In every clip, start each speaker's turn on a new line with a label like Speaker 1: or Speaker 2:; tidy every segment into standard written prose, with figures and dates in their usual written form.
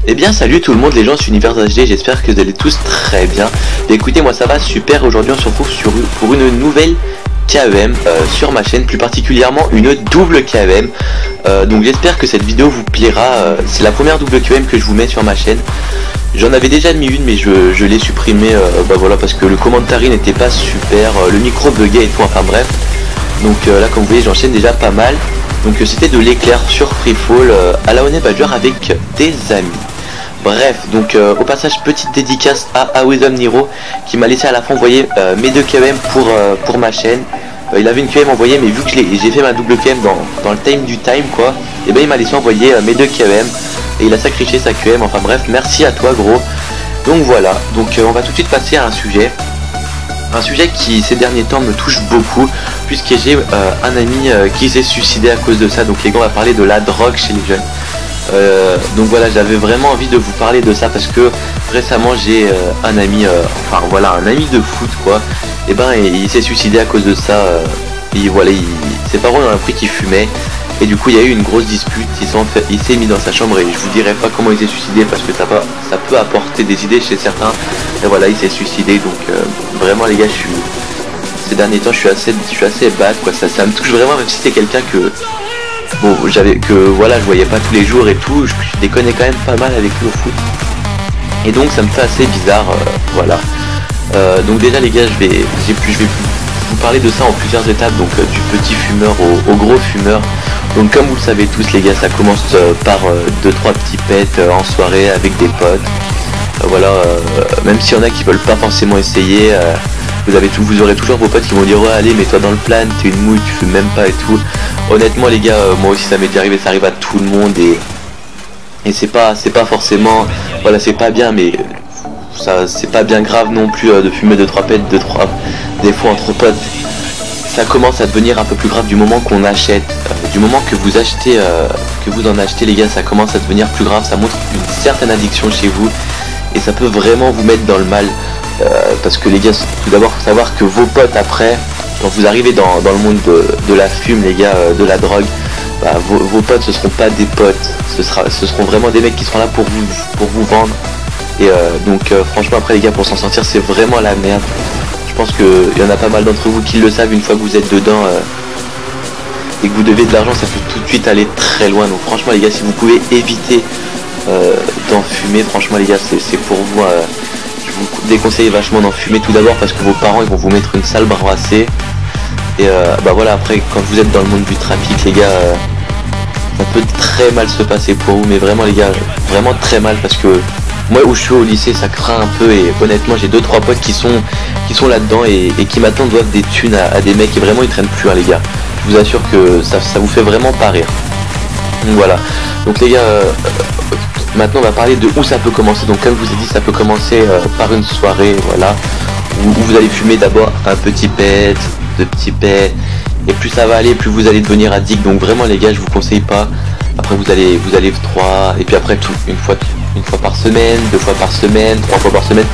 Speaker 1: Eh bien salut tout le monde les gens sur Univers HD, j'espère que vous allez tous très bien. Et écoutez, moi ça va super, aujourd'hui on se retrouve pour une nouvelle KEM sur ma chaîne, plus particulièrement une double KEM. Donc j'espère que cette vidéo vous plaira, c'est la première double KEM que je vous mets sur ma chaîne. J'en avais déjà mis une mais je l'ai supprimée voilà, parce que le commentary n'était pas super, le micro buguait et tout, enfin bref. Donc là comme vous voyez j'enchaîne déjà pas mal. Donc c'était de l'éclair sur Freefall à la Honey Badger avec des amis. Bref, donc au passage petite dédicace à Wisdom Niro qui m'a laissé à la fin envoyer mes deux KM pour ma chaîne. Il avait une KM envoyée mais vu que j'ai fait ma double KM dans le time du time quoi, et ben il m'a laissé envoyer mes deux KM et il a sacrifié sa KM, enfin bref, merci à toi gros. Donc voilà, donc on va tout de suite passer à un sujet qui ces derniers temps me touche beaucoup, puisque j'ai un ami qui s'est suicidé à cause de ça. Donc les gars, on va parler de la drogue chez les jeunes. Donc voilà, j'avais vraiment envie de vous parler de ça parce que récemment j'ai un ami, enfin voilà, un ami de foot quoi, et ben il s'est suicidé à cause de ça. Voilà, ses parents ont appris qu'il fumait et du coup il y a eu une grosse dispute. Il s'est mis dans sa chambre et je vous dirai pas comment il s'est suicidé parce que ça peut apporter des idées chez certains. Et voilà, il s'est suicidé. Donc vraiment les gars, ces derniers temps je suis assez bad quoi, ça me touche vraiment, même si c'est quelqu'un que bon, voilà, je voyais pas tous les jours et tout, je déconnais quand même pas mal avec le foot. Et donc ça me fait assez bizarre, voilà. Donc déjà les gars, je vais vous parler de ça en plusieurs étapes, donc du petit fumeur au gros fumeur. Donc comme vous le savez tous les gars, ça commence par 2-3 petits pets en soirée avec des potes. Voilà, même s'il y en a qui veulent pas forcément essayer, vous aurez toujours vos potes qui vont dire ouais allez mets-toi dans le plan, t'es une mouille, tu fumes même pas et tout. Honnêtement les gars, moi aussi ça m'est déjà arrivé, ça arrive à tout le monde et c'est pas forcément, voilà, c'est pas bien, mais ça c'est pas bien grave non plus de fumer 2-3 pets, des fois entre potes. Ça commence à devenir un peu plus grave du moment qu'on achète, du moment que vous achetez, que vous en achetez les gars, ça commence à devenir plus grave, ça montre une certaine addiction chez vous et ça peut vraiment vous mettre dans le mal. Parce que les gars, tout d'abord faut savoir que vos potes après, quand vous arrivez dans le monde de la fume les gars, de la drogue, bah, vos potes ce seront pas des potes, ce seront vraiment des mecs qui seront là pour vous vendre. Et donc franchement après les gars, pour s'en sortir c'est vraiment la merde. Je pense qu'il y en a pas mal d'entre vous qui le savent, une fois que vous êtes dedans et que vous devez de l'argent, ça peut tout de suite aller très loin. Donc franchement les gars, si vous pouvez éviter d'en fumer, franchement les gars, c'est pour vous. Je vous déconseille vachement d'en fumer, tout d'abord parce que vos parents ils vont vous mettre une sale brassée. Et bah voilà, après quand vous êtes dans le monde du trafic les gars, ça peut très mal se passer pour vous, mais vraiment les gars, vraiment très mal, parce que moi où je suis au lycée ça craint un peu et honnêtement j'ai 2-3 potes qui sont là-dedans et qui maintenant doivent des thunes à des mecs et vraiment ils traînent plus hein, les gars. Je vous assure que ça vous fait vraiment pas rire. Donc voilà, donc les gars, maintenant on va parler de où ça peut commencer. Donc comme je vous ai dit, ça peut commencer par une soirée, voilà, où vous allez fumer d'abord un petit pet, deux petits pets, et plus ça va aller, plus vous allez devenir addict. Donc vraiment les gars, je vous conseille pas. Après vous allez 3, et puis après une fois par semaine, 2 fois par semaine, 3 fois par semaine,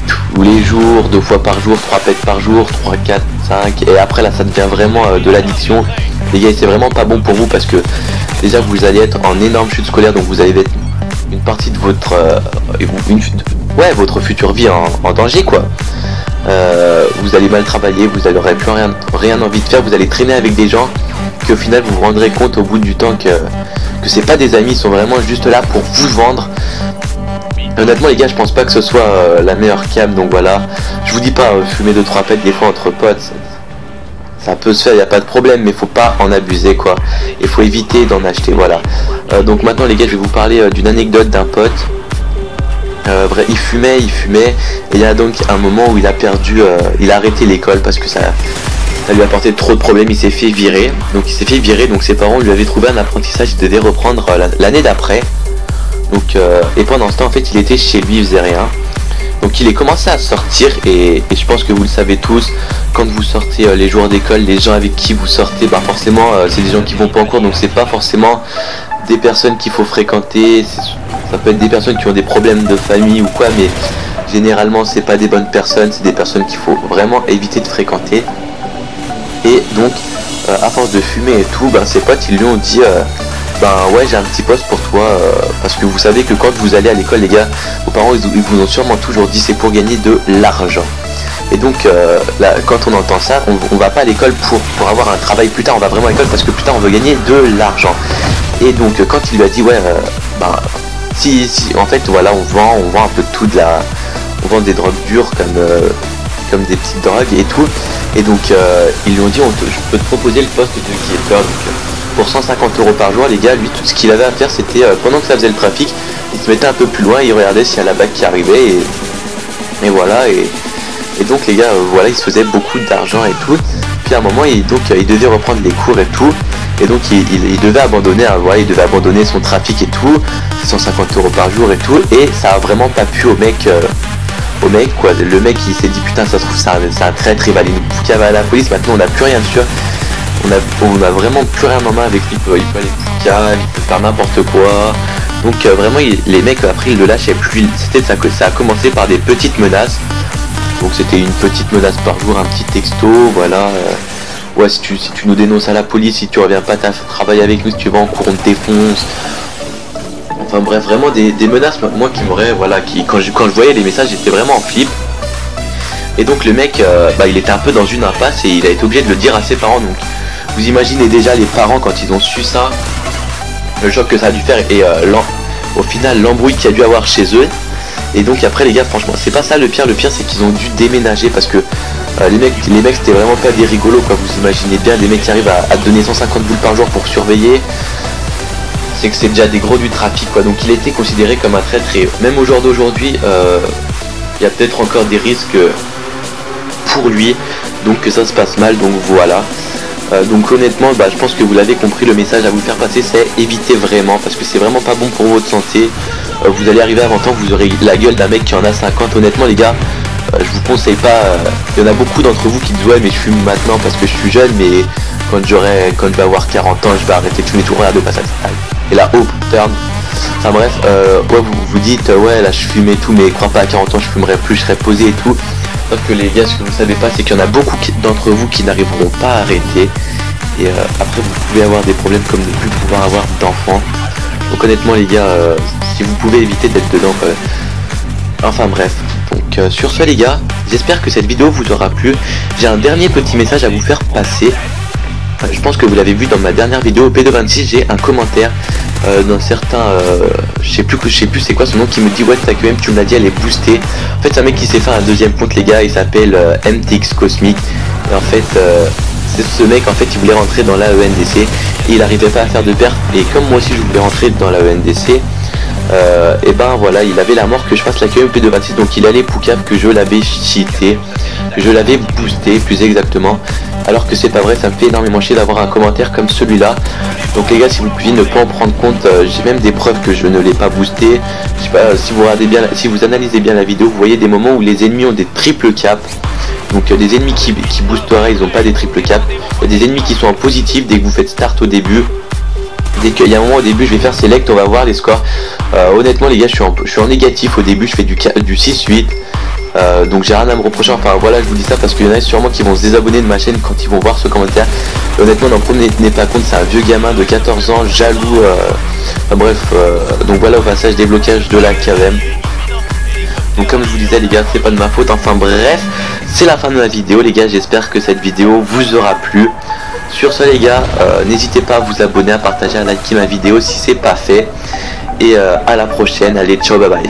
Speaker 1: tous les jours, 2 fois par jour, 3 pets par jour, 3, 4, 5, et après là ça devient vraiment de l'addiction. Les gars, c'est vraiment pas bon pour vous parce que déjà vous allez être en énorme chute scolaire, donc vous allez mettre une partie de votre votre future vie en danger quoi. Vous allez mal travailler, vous n'aurez plus rien envie de faire, vous allez traîner avec des gens qu'au final vous vous rendrez compte au bout du temps que c'est pas des amis, ils sont vraiment juste là pour vous vendre. Honnêtement les gars, je pense pas que ce soit la meilleure cam, donc voilà, je vous dis pas fumer 2-3 pets des fois entre potes, ça peut se faire, il n'y a pas de problème, mais faut pas en abuser quoi, il faut éviter d'en acheter, voilà. Donc maintenant les gars, je vais vous parler d'une anecdote d'un pote. Il fumait, et il y a donc un moment où il a arrêté l'école parce que ça lui a apporté trop de problèmes, il s'est fait virer. Donc ses parents lui avaient trouvé un apprentissage, il devait reprendre l'année d'après. Donc et pendant ce temps en fait il était chez lui, il faisait rien. Donc il est commencé à sortir et je pense que vous le savez tous, quand vous sortez les jours d'école, les gens avec qui vous sortez, bah forcément c'est des gens qui vont pas en cours, donc c'est pas forcément des personnes qu'il faut fréquenter. Ça peut être des personnes qui ont des problèmes de famille ou quoi, mais généralement c'est pas des bonnes personnes, c'est des personnes qu'il faut vraiment éviter de fréquenter. Et donc à force de fumer et tout, ses potes ils lui ont dit ben ouais, j'ai un petit poste pour toi, parce que vous savez que quand vous allez à l'école les gars, vos parents ils vous ont sûrement toujours dit c'est pour gagner de l'argent. Et donc là, quand on entend ça, on va pas à l'école pour avoir un travail plus tard, on va vraiment à l'école parce que plus tard on veut gagner de l'argent. Et donc quand il lui a dit ouais, ben si en fait voilà, on vend un peu de tout, on vend des drogues dures comme des petites drogues et tout. Et donc ils lui ont dit je peux te proposer le poste de guetteur. Donc pour 150 € par jour, les gars, lui tout ce qu'il avait à faire c'était pendant que ça faisait le trafic, il se mettait un peu plus loin, il regardait s'il y a la bague qui arrivait et voilà. Et donc les gars, voilà, il se faisait beaucoup d'argent et tout. Puis à un moment, il devait reprendre les cours et tout. Et donc il devait abandonner, voilà, il devait abandonner son trafic et tout, 150 € par jour et tout. Et ça a vraiment pas plu au mec quoi. Le mec il s'est dit putain, ça se trouve c'est un traître, il va aller nous poucave à la police. Maintenant on n'a plus rien sûr. On a vraiment plus rien en main avec lui. Il peut aller poucave, il peut faire n'importe quoi. Donc vraiment les mecs après ils le lâchaient plus. Ça a commencé par des petites menaces. Donc c'était une petite menace par jour, un petit texto, voilà. Ouais, si tu nous dénonces à la police, si tu reviens pas travailler avec nous, si tu vas en cours, on te défonce. Enfin bref, vraiment des menaces, moi qui m'aurais, voilà, quand je voyais les messages, j'étais vraiment en flip. Et donc le mec, il était un peu dans une impasse et il a été obligé de le dire à ses parents. Donc vous imaginez déjà les parents quand ils ont su ça, le choc que ça a dû faire et au final l'embrouille qu'il y a dû avoir chez eux. Et donc après les gars, franchement c'est pas ça le pire c'est qu'ils ont dû déménager parce que les mecs c'était vraiment pas des rigolos quoi. Vous imaginez bien des mecs qui arrivent à donner 150 boules par jour pour surveiller, c'est que c'est déjà des gros du trafic quoi. Donc il était considéré comme un traître et même au jour d'aujourd'hui il y a peut-être encore des risques pour lui, donc que ça se passe mal, donc voilà. Donc honnêtement je pense que vous l'avez compris, le message à vous faire passer c'est évitez vraiment parce que c'est vraiment pas bon pour votre santé. Vous allez arriver à 20 ans, vous aurez la gueule d'un mec qui en a 50. Honnêtement les gars, je vous conseille pas. Il y en a beaucoup d'entre vous qui disent ouais mais je fume maintenant parce que je suis jeune, mais quand je vais avoir 40 ans je vais arrêter de fumer tout, regarde au passage. Et là hop, turn. Enfin bref, ouais, vous dites ouais là je fume et tout, mais crois pas à 40 ans je fumerai plus, je serai posé et tout. Sauf que les gars, ce que vous savez pas c'est qu'il y en a beaucoup d'entre vous qui n'arriveront pas à arrêter. Et après vous pouvez avoir des problèmes comme ne plus pouvoir avoir d'enfants. Donc honnêtement les gars, si vous pouvez éviter d'être dedans quand même. Enfin bref, donc sur ce les gars, j'espère que cette vidéo vous aura plu. J'ai un dernier petit message à vous faire passer. Je pense que vous l'avez vu dans ma dernière vidéo P226, j'ai un commentaire d'un certain, je sais plus c'est quoi son nom, qui me dit ouais ta QM tu me l'as dit elle est boostée. En fait c'est un mec qui s'est fait un deuxième compte les gars, il s'appelle MTX Cosmic. Et en fait c'est ce mec en fait il voulait rentrer dans la ENDC et il n'arrivait pas à faire de perf, et comme moi aussi je voulais rentrer dans la ENDC, et ben voilà, il avait la mort que je fasse la QM P226, donc il allait poucave que je l'avais cheaté, que je l'avais boosté plus exactement, alors que c'est pas vrai. Ça me fait énormément chier d'avoir un commentaire comme celui-là. Donc les gars, si vous pouviez ne pas en prendre compte, j'ai même des preuves que je ne l'ai pas boosté. Je sais pas, si vous regardez bien, si vous analysez bien la vidéo, vous voyez des moments où les ennemis ont des triple caps. Donc des ennemis qui boosteraient, ils n'ont pas des triple caps. Il y a des ennemis qui sont en positif dès que vous faites start au début. Dès qu'il y a un moment au début, je vais faire select, on va voir les scores. Honnêtement les gars, je suis en négatif au début, je fais du 6-8. Donc j'ai rien à me reprocher. Enfin voilà, je vous dis ça parce qu'il y en a sûrement qui vont se désabonner de ma chaîne quand ils vont voir ce commentaire. Et honnêtement, n'en prenez pas compte, c'est un vieux gamin de 14 ans, jaloux. Enfin bref, donc voilà, au passage déblocage de la KM. Donc comme je vous disais les gars, c'est pas de ma faute. Enfin bref, c'est la fin de ma vidéo les gars, j'espère que cette vidéo vous aura plu. Sur ce les gars, n'hésitez pas à vous abonner, à partager, à liker ma vidéo si c'est pas fait. Et à la prochaine, allez ciao, bye bye.